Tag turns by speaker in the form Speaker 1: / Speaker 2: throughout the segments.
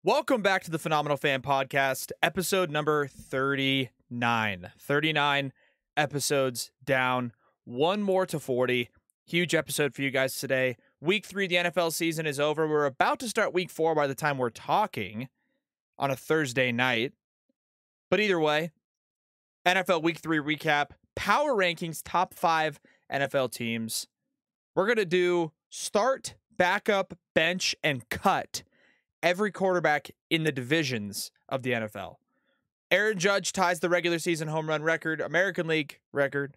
Speaker 1: Welcome back to the Phenomenal Fan Podcast, episode number 39. 39 episodes down, one more to 40. Huge episode for you guys today. Week 3 of the NFL season is over. We're about to start week 4 by the time we're talking on a Thursday night. But either way, NFL week 3 recap, power rankings, top 5 NFL teams. We're going to do start, backup, bench, and cut every quarterback in the divisions of the NFL. Aaron Judge ties the regular season home run record, American League record.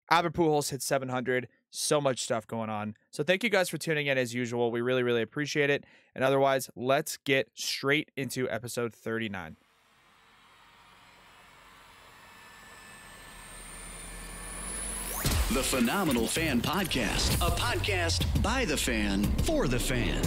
Speaker 1: Albert Pujols hit 700. So much stuff going on. So thank you guys for tuning in as usual. We really, really appreciate it. And otherwise, let's get straight into episode 39.
Speaker 2: The Phenomenal Fan Podcast, a podcast by the fan, for the fan.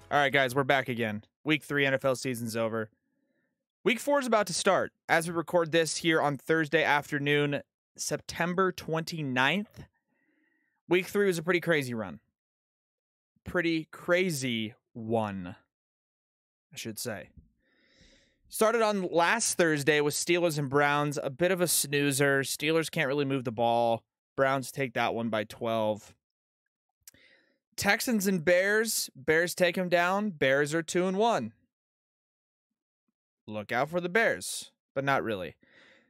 Speaker 1: All right, guys, we're back again. Week 3 NFL season's over. Week 4 is about to start. As we record this here on Thursday afternoon, September 29th. Week 3 was a pretty crazy run. Pretty crazy one, I should say. Started on last Thursday with Steelers and Browns. A bit of a snoozer. Steelers can't really move the ball. Browns take that one by 12. Texans and Bears. Bears take them down. Bears are 2-1. Look out for the Bears, but not really.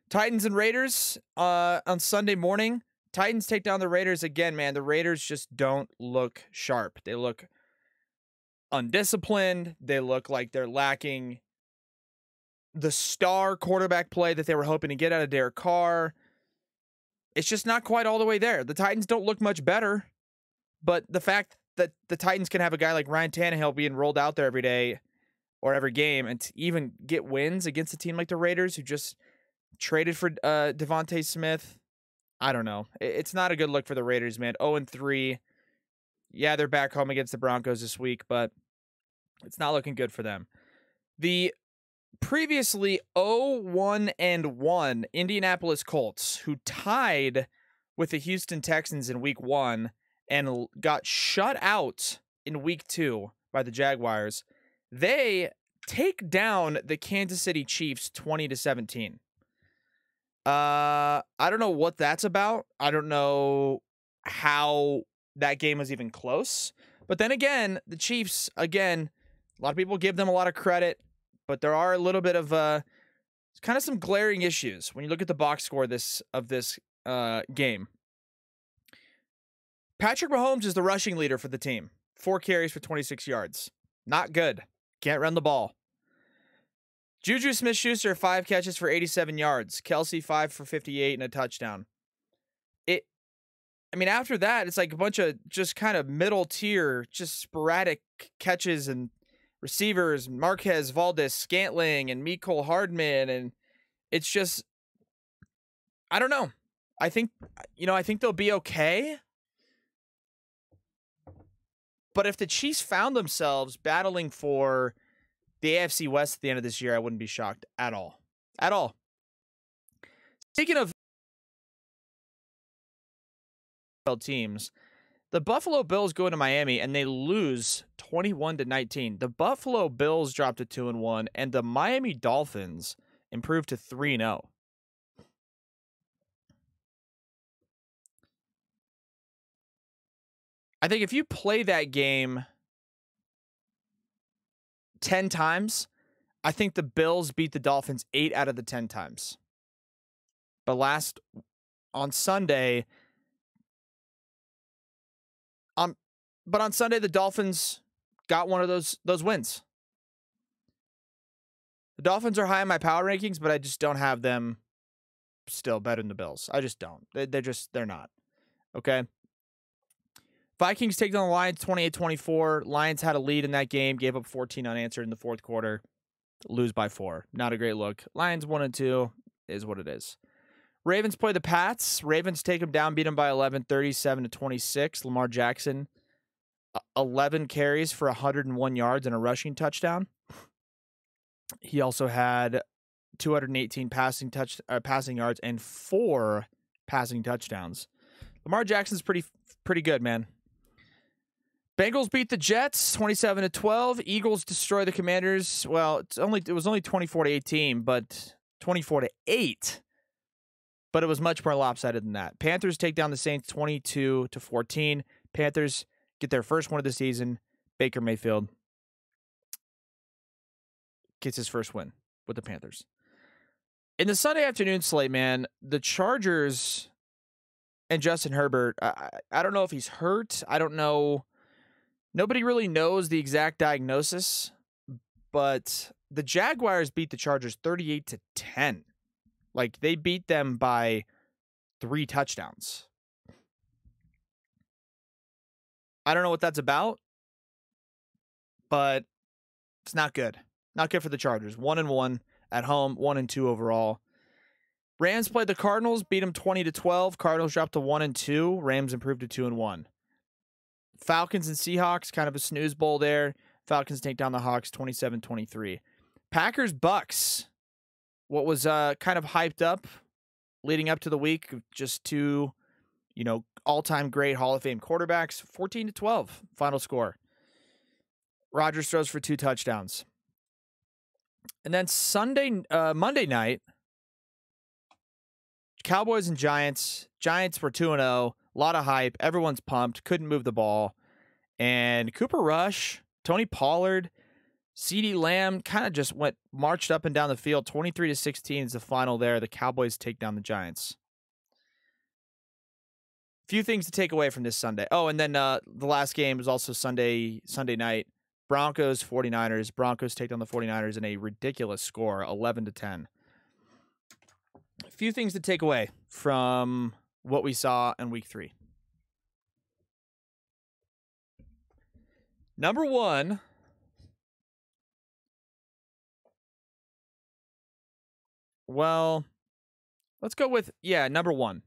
Speaker 1: Titans and Raiders on Sunday morning. Titans take down the Raiders again, man. The Raiders just don't look sharp. They look undisciplined. They look like they're lacking the star quarterback play that they were hoping to get out of Derek Carr. It's just not quite all the way there. The Titans don't look much better. But the fact that the Titans can have a guy like Ryan Tannehill being rolled out there every day or every game and to even get wins against a team like the Raiders who just traded for Devontae Smith, I don't know. It's not a good look for the Raiders, man. 0-3. Yeah, they're back home against the Broncos this week, but it's not looking good for them. The previously 0-1-1 Indianapolis Colts, who tied with the Houston Texans in week 1, and got shut out in week 2 by the Jaguars, they take down the Kansas City Chiefs 20-17. I don't know what that's about. I don't know how that game was even close. But then again, the Chiefs, again, a lot of people give them a lot of credit, but there are a little bit of kind of some glaring issues when you look at the box score of this game. Patrick Mahomes is the rushing leader for the team. 4 carries for 26 yards. Not good. Can't run the ball. Juju Smith-Schuster, 5 catches for 87 yards. Kelsey, 5 for 58 and a touchdown. After that, it's like a bunch of just kind of middle tier, just sporadic catches and receivers. Marquez, Valdez, Scantling, and Mecole Hardman. And it's just, I don't know. I think they'll be okay. But if the Chiefs found themselves battling for the AFC West at the end of this year, I wouldn't be shocked at all. At all. Speaking of teams, the Buffalo Bills go into Miami and they lose 21-19. The Buffalo Bills dropped to 2-1, and the Miami Dolphins improved to 3-0. I think if you play that game 10 times, I think the Bills beat the Dolphins 8 out of the 10 times. But on Sunday, the Dolphins got one of those wins. The Dolphins are high in my power rankings, but I just don't have them still better than the Bills. I just don't. They're not. Okay. Vikings take down the Lions 28-24. Lions had a lead in that game, gave up 14 unanswered in the fourth quarter. Lose by 4. Not a great look. Lions 1-2 is what it is. Ravens play the Pats. Ravens take them down, beat them by 11, 37-26. Lamar Jackson, 11 carries for 101 yards and a rushing touchdown. He also had 218 passing yards and 4 passing touchdowns. Lamar Jackson's pretty good, man. Bengals beat the Jets 27-12. Eagles destroy the Commanders. Well, it was only 24-18, but 24-8. But it was much more lopsided than that. Panthers take down the Saints 22-14. Panthers get their first win of the season. Baker Mayfield gets his first win with the Panthers. In the Sunday afternoon slate, man, the Chargers and Justin Herbert, I don't know if he's hurt. I don't know. Nobody really knows the exact diagnosis, but the Jaguars beat the Chargers 38-10. Like, they beat them by 3 touchdowns. I don't know what that's about, but it's not good. Not good for the Chargers. 1-1 at home, 1-2 overall. Rams played the Cardinals, beat them 20-12. Cardinals dropped to 1-2. Rams improved to 2-1. Falcons and Seahawks, kind of a snooze bowl there. Falcons take down the Hawks 27-23. Packers Bucks. What was kind of hyped up leading up to the week, just 2, all-time great Hall of Fame quarterbacks. 14-12 final score. Rodgers throws for 2 touchdowns. And then Monday night, Cowboys and Giants. Giants were 2-0. A lot of hype. Everyone's pumped. Couldn't move the ball. And Cooper Rush, Tony Pollard, CeeDee Lamb kind of just marched up and down the field. 23-16 is the final there. The Cowboys take down the Giants. Few things to take away from this Sunday. Oh, and then the last game was also Sunday night. Broncos, 49ers. Broncos take down the 49ers in a ridiculous score, 11-10. A few things to take away from what we saw in week 3. Number 1, well, let's go with, number 1.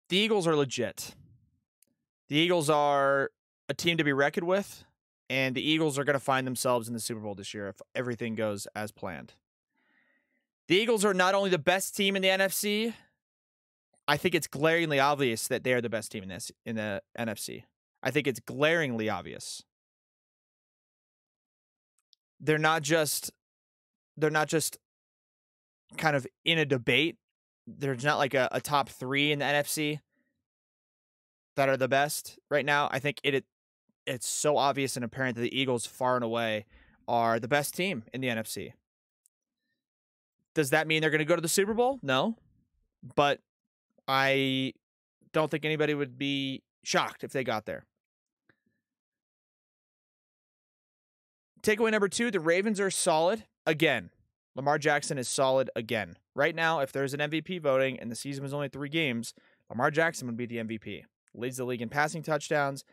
Speaker 1: The Eagles are legit. The Eagles are a team to be reckoned with, and the Eagles are going to find themselves in the Super Bowl this year if everything goes as planned. The Eagles are not only the best team in the NFC, I think it's glaringly obvious that they are the best team in the NFC. I think it's glaringly obvious. They're not just kind of in a debate. There's not like a top 3 in the NFC that are the best right now. I think it's so obvious and apparent that the Eagles far and away are the best team in the NFC. Does that mean they're going to go to the Super Bowl? No. But I don't think anybody would be shocked if they got there. Takeaway number 2, the Ravens are solid again. Lamar Jackson is solid again. Right now, if there's an MVP voting and the season was only 3 games, Lamar Jackson would be the MVP. Leads the league in passing touchdowns.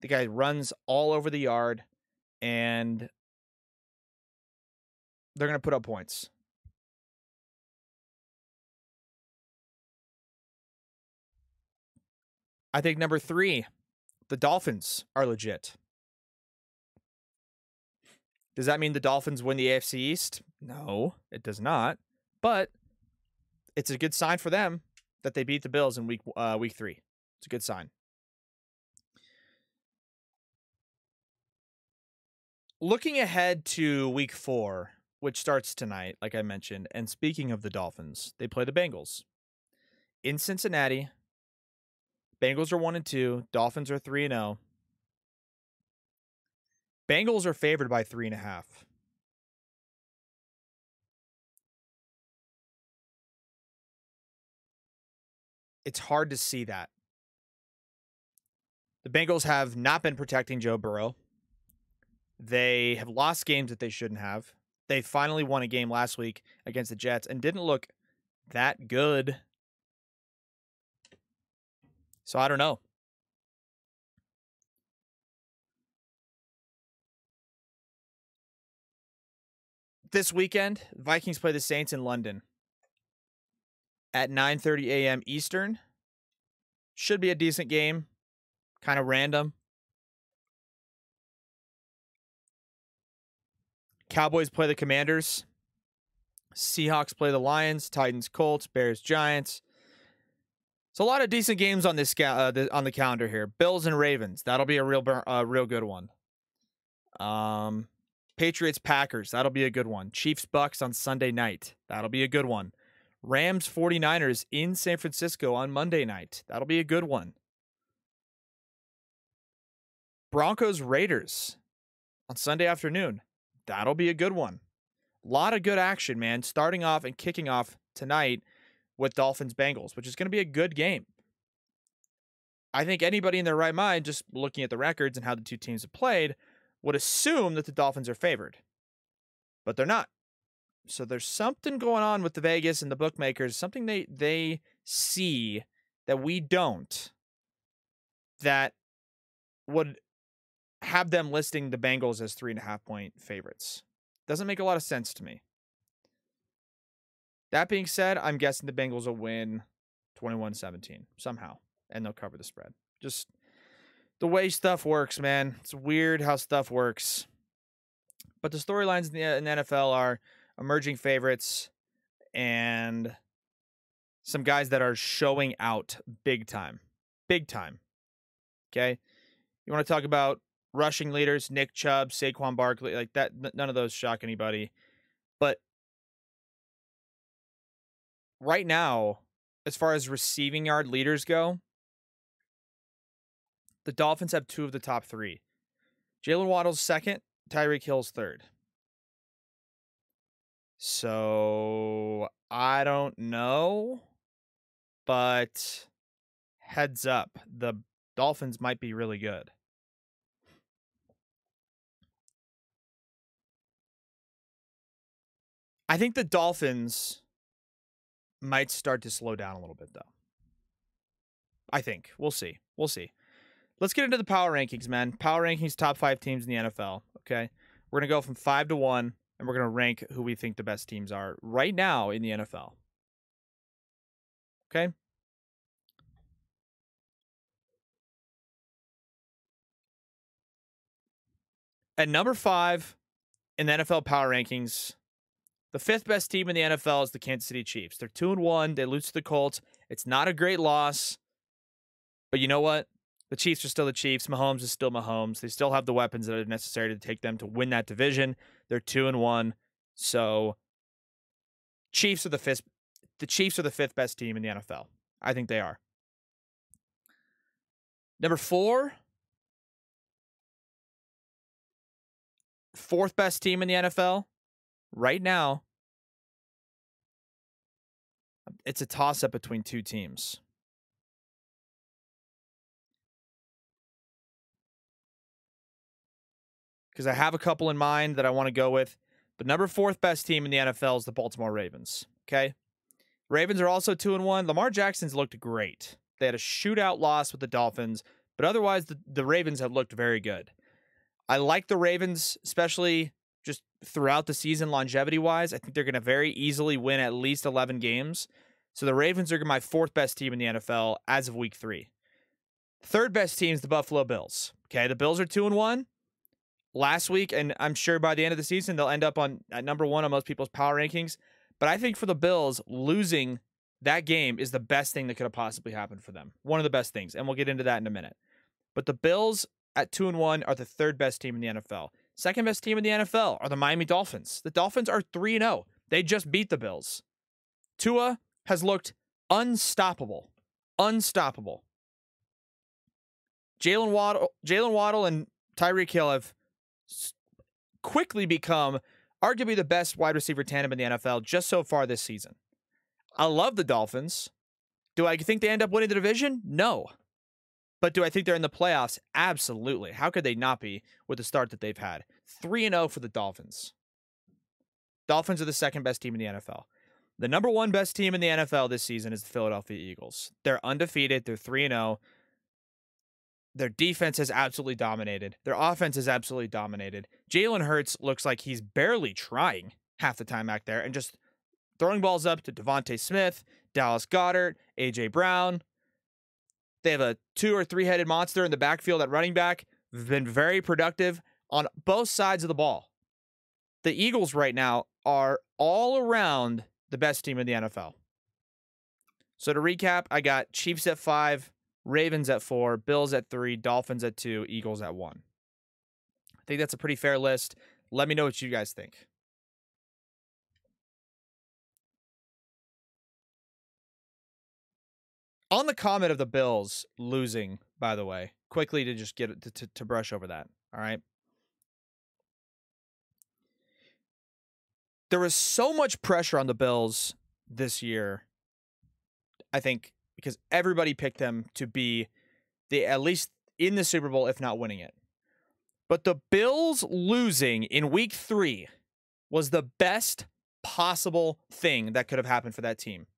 Speaker 1: The guy runs all over the yard, and they're going to put up points. I think number 3, the Dolphins are legit. Does that mean the Dolphins win the AFC East? No, it does not. But it's a good sign for them that they beat the Bills in week 3. It's a good sign. Looking ahead to week 4, which starts tonight, like I mentioned, and speaking of the Dolphins, they play the Bengals in Cincinnati. Bengals are 1-2. Dolphins are 3-0. Bengals are favored by 3.5. It's hard to see that. The Bengals have not been protecting Joe Burrow. They have lost games that they shouldn't have. They finally won a game last week against the Jets and didn't look that good So I don't know. This weekend, Vikings play the Saints in London at 9:30 a.m. Eastern. Should be a decent game. Kind of random. Cowboys play the Commanders. Seahawks play the Lions. Titans, Colts, Bears, Giants. So a lot of decent games on this on the calendar here. Bills and Ravens. That'll be a real good one. Patriots, Packers. That'll be a good one. Chiefs, Bucks on Sunday night. That'll be a good one. Rams, 49ers in San Francisco on Monday night. That'll be a good one. Broncos, Raiders on Sunday afternoon. That'll be a good one. A lot of good action, man. Starting off and kicking off tonight with Dolphins, Bengals, which is going to be a good game. I think anybody in their right mind, just looking at the records and how the two teams have played, would assume that the Dolphins are favored. But they're not. So there's something going on with the Vegas and the bookmakers, something they see that we don't, that would have them listing the Bengals as 3.5-point favorites. Doesn't make a lot of sense to me. That being said, I'm guessing the Bengals will win 21-17 somehow, and they'll cover the spread. Just the way stuff works, man. It's weird how stuff works. But the storylines in the NFL are emerging favorites and some guys that are showing out big time. Big time. Okay? You want to talk about rushing leaders, Nick Chubb, Saquon Barkley, like that, none of those shock anybody. But right now, as far as receiving yard leaders go, the Dolphins have 2 of the top 3. Jalen Waddle's second, Tyreek Hill's third. So I don't know, but heads up, the Dolphins might be really good. I think the Dolphins might start to slow down a little bit, though. I think. We'll see. We'll see. Let's get into the power rankings, man. Power rankings, top 5 teams in the NFL, okay? We're going to go from 5 to 1, and we're going to rank who we think the best teams are right now in the NFL. Okay? At number 5 in the NFL power rankings, the 5th best team in the NFL is the Kansas City Chiefs. They're 2-1. They lose to the Colts. It's not a great loss. But you know what? The Chiefs are still the Chiefs. Mahomes is still Mahomes. They still have the weapons that are necessary to take them to win that division. They're 2-1. So Chiefs are the 5th. The Chiefs are the 5th best team in the NFL. I think they are. Number 4. 4th best team in the NFL. Right now, it's a toss-up between 2 teams. Because I have a couple in mind that I want to go with. But number 4th best team in the NFL is the Baltimore Ravens. Okay? Ravens are also 2-1. Lamar Jackson's looked great. They had a shootout loss with the Dolphins, but otherwise the Ravens have looked very good. I like the Ravens, especially just throughout the season longevity-wise. I think they're going to very easily win at least 11 games. So the Ravens are my 4th best team in the NFL as of week 3. 3rd best team is the Buffalo Bills. Okay, the Bills are 2-1 last week, and I'm sure by the end of the season they'll end up at number 1 on most people's power rankings. But I think for the Bills, losing that game is the best thing that could have possibly happened for them. One of the best things, and we'll get into that in a minute. But the Bills at 2-1 are the 3rd best team in the NFL. 2nd best team in the NFL are the Miami Dolphins. The Dolphins are 3-0. They just beat the Bills. Tua has looked unstoppable. Unstoppable. Jalen Waddle and Tyreek Hill have quickly become arguably the best wide receiver tandem in the NFL just so far this season. I love the Dolphins. Do I think they end up winning the division? No. But do I think they're in the playoffs? Absolutely. How could they not be with the start that they've had? 3-0 for the Dolphins. Dolphins are the 2nd best team in the NFL. The number 1 best team in the NFL this season is the Philadelphia Eagles. They're undefeated. They're 3-0. Their defense has absolutely dominated. Their offense has absolutely dominated. Jalen Hurts looks like he's barely trying half the time back there and just throwing balls up to Devontae Smith, Dallas Goedert, A.J. Brown. They have a 2 or 3-headed monster in the backfield at running back. Been very productive on both sides of the ball. The Eagles right now are all around the best team in the NFL. So to recap, I got Chiefs at 5, Ravens at 4, Bills at 3, Dolphins at 2, Eagles at 1. I think that's a pretty fair list. Let me know what you guys think. On the comment of the Bills losing, by the way, quickly to just get it to brush over that. All right. There was so much pressure on the Bills this year, I think, because everybody picked them to be at least in the Super Bowl, if not winning it. But the Bills losing in week 3 was the best possible thing that could have happened for that team.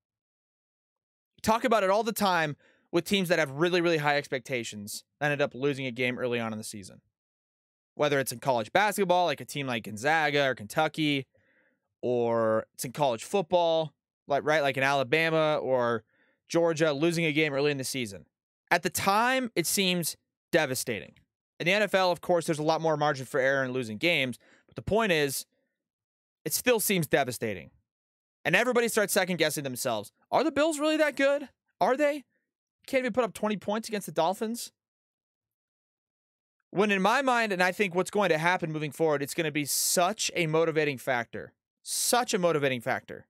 Speaker 1: Talk about it all the time with teams that have really, really high expectations that ended up losing a game early on in the season. Whether it's in college basketball, like a team like Gonzaga or Kentucky, or it's in college football, like in Alabama or Georgia, losing a game early in the season. At the time, it seems devastating. In the NFL, of course, there's a lot more margin for error in losing games, but the point is, it still seems devastating. And everybody starts second-guessing themselves. Are the Bills really that good? Are they? Can't even put up 20 points against the Dolphins? When in my mind, and I think what's going to happen moving forward, it's going to be such a motivating factor. Such a motivating factor.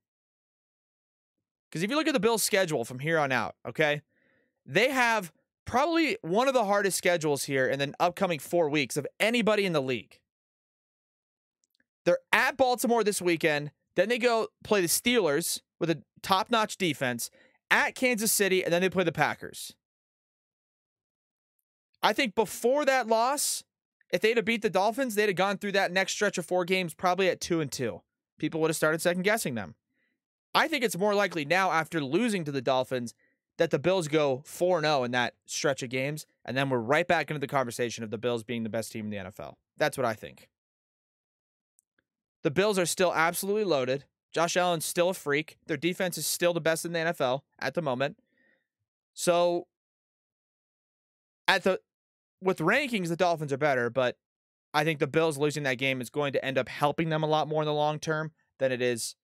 Speaker 1: Because if you look at the Bills' schedule from here on out, okay, they have probably one of the hardest schedules here in the upcoming 4 weeks of anybody in the league. They're at Baltimore this weekend. Then they go play the Steelers with a top-notch defense, at Kansas City, and then they play the Packers. I think before that loss, if they'd have beat the Dolphins, they'd have gone through that next stretch of 4 games probably at 2-2. People would have started second-guessing them. I think it's more likely now, after losing to the Dolphins, that the Bills go 4-0 in that stretch of games, and then we're right back into the conversation of the Bills being the best team in the NFL. That's what I think. The Bills are still absolutely loaded. Josh Allen's still a freak. Their defense is still the best in the NFL at the moment. So, with rankings, the Dolphins are better, but I think the Bills losing that game is going to end up helping them a lot more in the long term than it is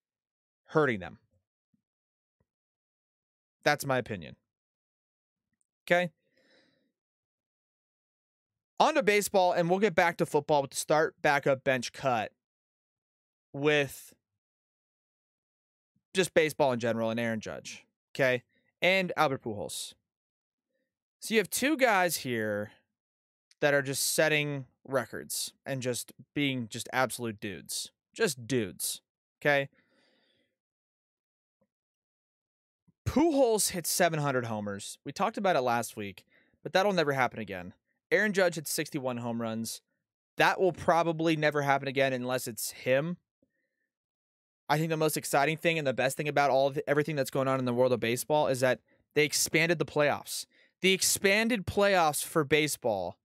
Speaker 1: hurting them. That's my opinion. Okay. On to baseball, and we'll get back to football with the start, backup, bench, cut with just baseball in general and Aaron Judge. Okay. And Albert Pujols. So you have 2 guys here that are just setting records and just being just absolute dudes. Just dudes. Okay. Pujols hit 700 homers. We talked about it last week, but that'll never happen again. Aaron Judge hit 61 home runs. That will probably never happen again unless it's him. I think the most exciting thing and the best thing about everything that's going on in the world of baseball is that they expanded the playoffs. The expanded playoffs for baseball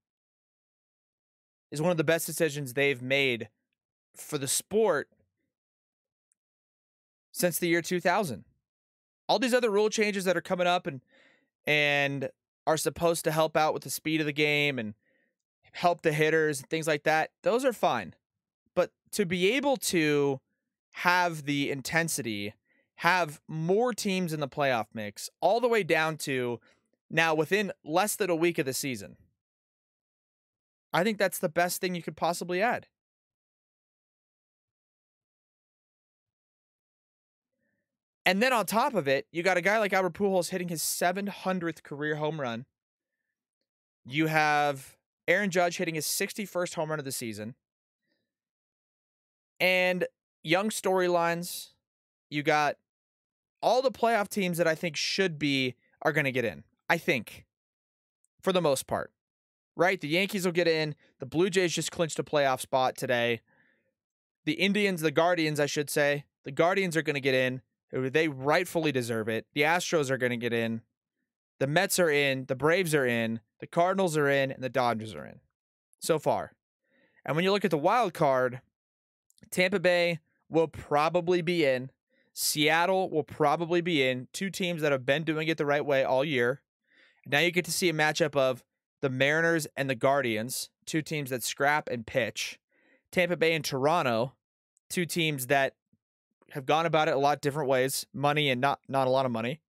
Speaker 1: is one of the best decisions they've made for the sport since the year 2000. All these other rule changes that are coming up and are supposed to help out with the speed of the game and help the hitters and things like that, those are fine. But to be able to have the intensity, have more teams in the playoff mix, all the way down to now within less than a week of the season, I think that's the best thing you could possibly add. And then on top of it, you got a guy like Albert Pujols hitting his 700th career home run. You have Aaron Judge hitting his 61st home run of the season. And young storylines. You got all the playoff teams that I think are going to get in. I think. For the most part. Right? The Yankees will get in. The Blue Jays just clinched a playoff spot today. The Guardians, I should say. The Guardians are going to get in. They rightfully deserve it. The Astros are going to get in. The Mets are in, the Braves are in, the Cardinals are in, and the Dodgers are in so far. And when you look at the wild card, Tampa Bay will probably be in. Seattle will probably be in. Two teams that have been doing it the right way all year. Now you get to see a matchup of the Mariners and the Guardians, two teams that scrap and pitch. Tampa Bay and Toronto, two teams that have gone about it a lot different ways, money and not a lot of money.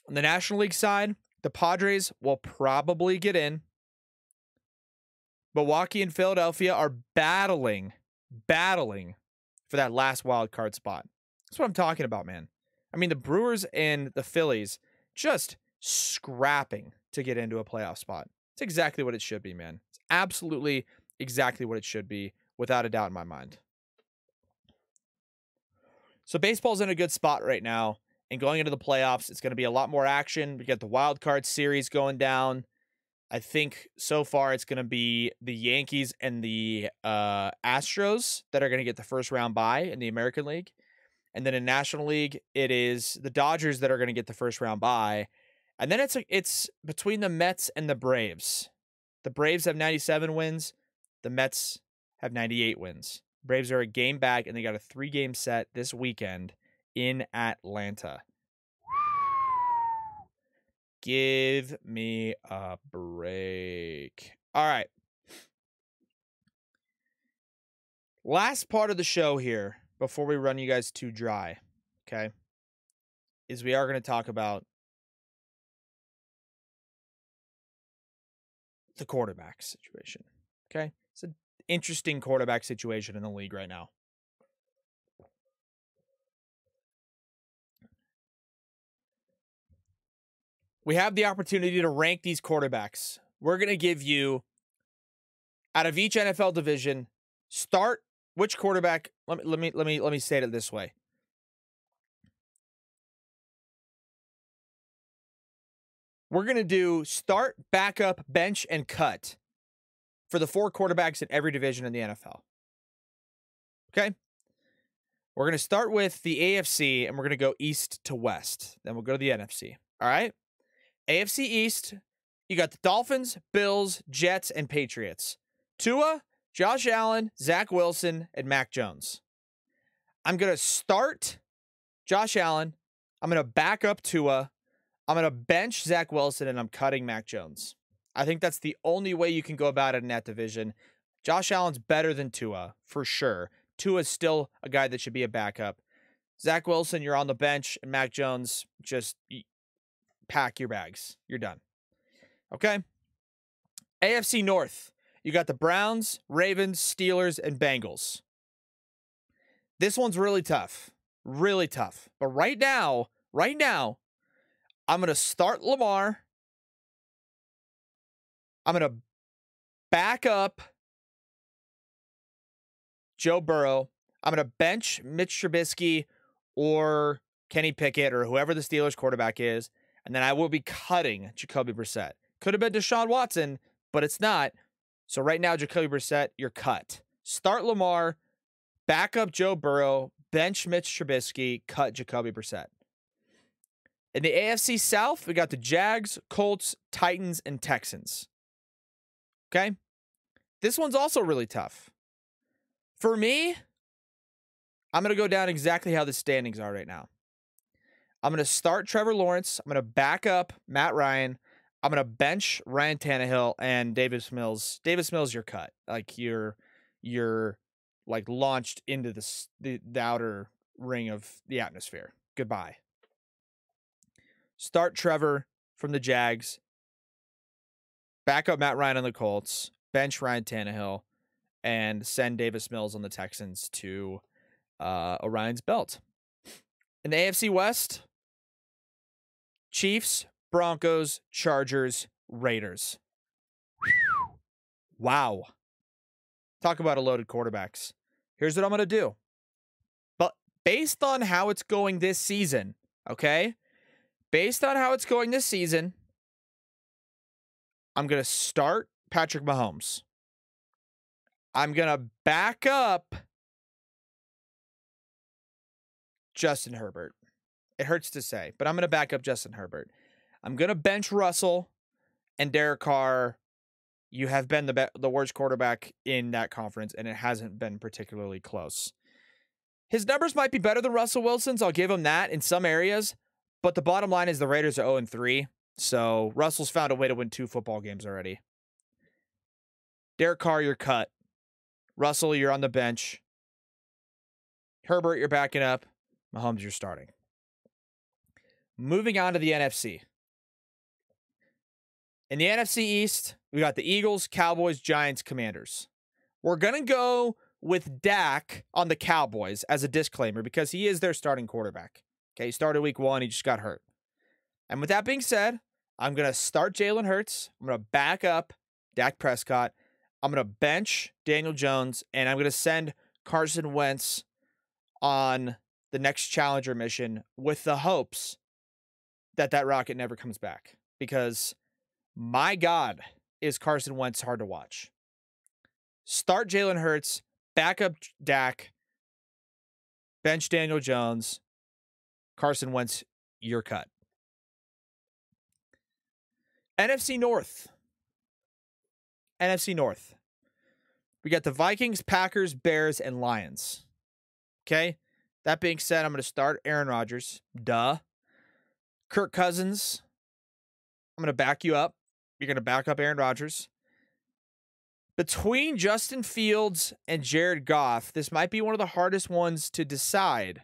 Speaker 1: On the National League side, the Padres will probably get in. Milwaukee and Philadelphia are battling for that last wild card spot. That's what I'm talking about, man. I mean, the Brewers and the Phillies just scrapping to get into a playoff spot. It's exactly what it should be, man. It's absolutely exactly what it should be, without a doubt in my mind. So baseball's in a good spot right now, and going into the playoffs, it's going to be a lot more action. We got the wild card series going down. I think so far it's going to be the Yankees and the Astros that are going to get the first round bye in the American League. And then in National League, it is the Dodgers that are going to get the first round bye. And then it's between the Mets and the Braves. The Braves have 97 wins. The Mets have 98 wins. Braves are a game back, and they got a 3-game set this weekend in Atlanta. Give me a break. All right. Last part of the show here before we run you guys too dry, okay, is we are going to talk about the quarterback situation, okay? It's an interesting quarterback situation in the league right now. We have the opportunity to rank these quarterbacks. We're going to give you, out of each NFL division, start which quarterback. Let me say it this way. We're going to do start, backup, bench, and cut for the 4 quarterbacks in every division in the NFL. Okay? We're going to start with the AFC, and we're going to go east to west. Then we'll go to the NFC. All right? AFC East, you got the Dolphins, Bills, Jets, and Patriots. Tua, Josh Allen, Zach Wilson, and Mac Jones. I'm going to start Josh Allen. I'm going to back up Tua. I'm going to bench Zach Wilson, and I'm cutting Mac Jones. I think that's the only way you can go about it in that division. Josh Allen's better than Tua, for sure. Tua's still a guy that should be a backup. Zach Wilson, you're on the bench, and Mac Jones, just pack your bags. You're done. Okay? AFC North. You got the Browns, Ravens, Steelers, and Bengals. This one's really tough. Really tough. But right now, I'm going to start Lamar. I'm going to back up Joe Burrow. I'm going to bench Mitch Trubisky or Kenny Pickett or whoever the Steelers quarterback is. And then I will be cutting Jacoby Brissett. Could have been Deshaun Watson, but it's not. So right now, Jacoby Brissett, you're cut. Start Lamar, back up Joe Burrow, bench Mitch Trubisky, cut Jacoby Brissett. In the AFC South, we got the Jags, Colts, Titans, and Texans. Okay? This one's also really tough. For me, I'm going to go down exactly how the standings are right now. I'm going to start Trevor Lawrence. I'm going to back up Matt Ryan. I'm going to bench Ryan Tannehill and Davis Mills. Davis Mills, you're cut. Like you're like launched into the outer ring of the atmosphere. Goodbye. Start Trevor from the Jags. Back up Matt Ryan on the Colts. Bench Ryan Tannehill. And send Davis Mills on the Texans to Orion's belt. In the AFC West, Chiefs, Broncos, Chargers, Raiders. Wow. Talk about a loaded quarterbacks. Here's what I'm going to do. But based on how it's going this season, okay? Based on how it's going this season, I'm going to start Patrick Mahomes. I'm going to back up Justin Herbert. It hurts to say, but I'm going to back up Justin Herbert. I'm going to bench Russell and Derek Carr. You have been the worst quarterback in that conference, and it hasn't been particularly close. His numbers might be better than Russell Wilson's. I'll give him that in some areas. But the bottom line is the Raiders are 0-3. So Russell's found a way to win 2 football games already. Derek Carr, you're cut. Russell, you're on the bench. Herbert, you're backing up. Mahomes, you're starting. Moving on to the NFC. In the NFC East, we got the Eagles, Cowboys, Giants, Commanders. We're going to go with Dak on the Cowboys as a disclaimer because he is their starting quarterback. Okay, he started week 1. He just got hurt. And with that being said, I'm going to start Jalen Hurts. I'm going to back up Dak Prescott. I'm going to bench Daniel Jones, and I'm going to send Carson Wentz on the next Challenger mission with the hopes that that rocket never comes back. Because, my God, is Carson Wentz hard to watch. Start Jalen Hurts, back up Dak, bench Daniel Jones, Carson Wentz, you're cut. NFC North. NFC North. We got the Vikings, Packers, Bears, and Lions. Okay? That being said, I'm going to start Aaron Rodgers. Duh. Kirk Cousins. I'm going to back you up. You're going to back up Aaron Rodgers. Between Justin Fields and Jared Goff, this might be one of the hardest ones to decide.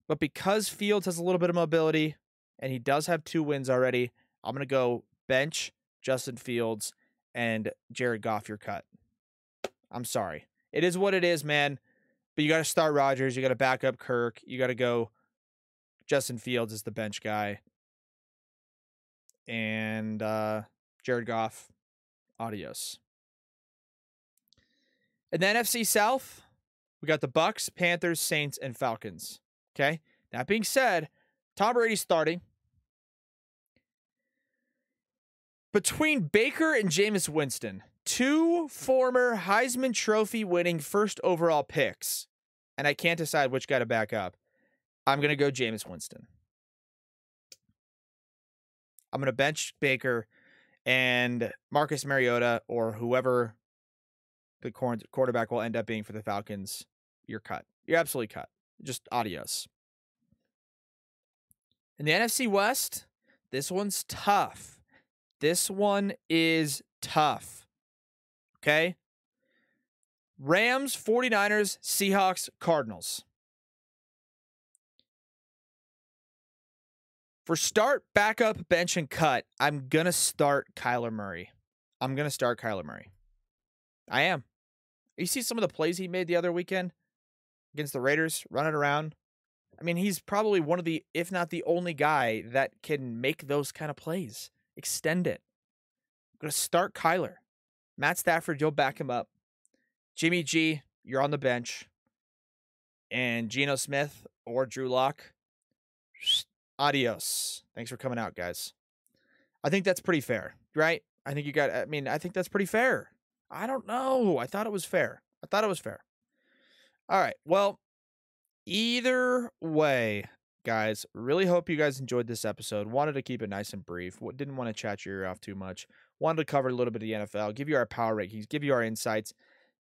Speaker 1: But because Fields has a little bit of mobility, and he does have 2 wins already, I'm going to go bench Justin Fields and Jared Goff, you're cut. I'm sorry. It is what it is, man. But you got to start Rodgers. You got to back up Kirk. You got to go Justin Fields as the bench guy. And Jared Goff, adios. In the NFC South, we got the Bucks, Panthers, Saints, and Falcons. Okay? That being said, Tom Brady's starting. Between Baker and Jameis Winston, 2 former Heisman Trophy winning first overall picks, and I can't decide which guy to back up, I'm going to go Jameis Winston. I'm going to bench Baker and Marcus Mariota or whoever the quarterback will end up being for the Falcons. You're cut. You're absolutely cut. Just adios. In the NFC West, this one's tough. This one is tough. Okay? Rams, 49ers, Seahawks, Cardinals. For start, backup, bench, and cut, I'm going to start Kyler Murray. I am. You see some of the plays he made the other weekend against the Raiders, running around? I mean, he's probably one of the, if not the only guy that can make those kind of plays. Extend it. I'm going to start Kyler. Matt Stafford, you'll back him up. Jimmy G, you're on the bench. And Geno Smith or Drew Lock, adios. Thanks for coming out, guys. I think that's pretty fair, right? I think that's pretty fair. I don't know. I thought it was fair. All right. Well, either way, guys, really hope you guys enjoyed this episode. Wanted to keep it nice and brief. Didn't want to chat your ear off too much. Wanted to cover a little bit of the NFL, give you our power rankings, give you our insights,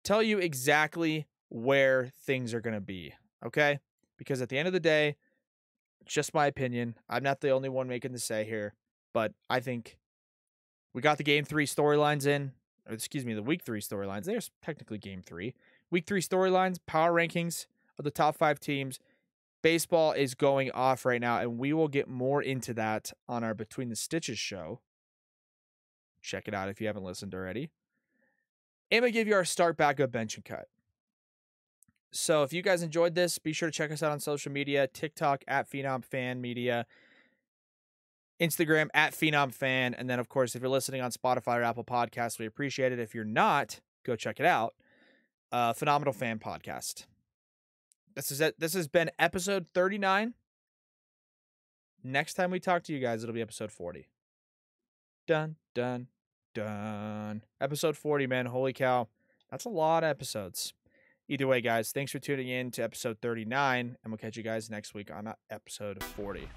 Speaker 1: tell you exactly where things are going to be, okay? Because at the end of the day, it's just my opinion. I'm not the only one making the say here, but I think we got the Game 3 storylines in, the Week 3 storylines. There's technically Game 3. Week 3 storylines, power rankings of the top 5 teams. Baseball is going off right now, and we will get more into that on our Between the Stitches show. Check it out if you haven't listened already. I'm going to give you our start, backup, bench, and cut. So if you guys enjoyed this, be sure to check us out on social media. TikTok at Phenom Fan Media. Instagram at Phenom Fan. And then, of course, if you're listening on Spotify or Apple Podcasts, we appreciate it. If you're not, go check it out. Phenomenal Fan Podcast. This is it. This has been episode 39. Next time we talk to you guys, it'll be episode 40. Dun, dun, dun. Episode 40, man. Holy cow. That's a lot of episodes. Either way, guys, thanks for tuning in to episode 39, and we'll catch you guys next week on episode 40.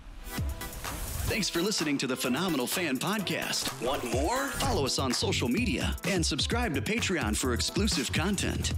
Speaker 2: Thanks for listening to the Phenomenal Fan Podcast. Want more? Follow us on social media and subscribe to Patreon for exclusive content.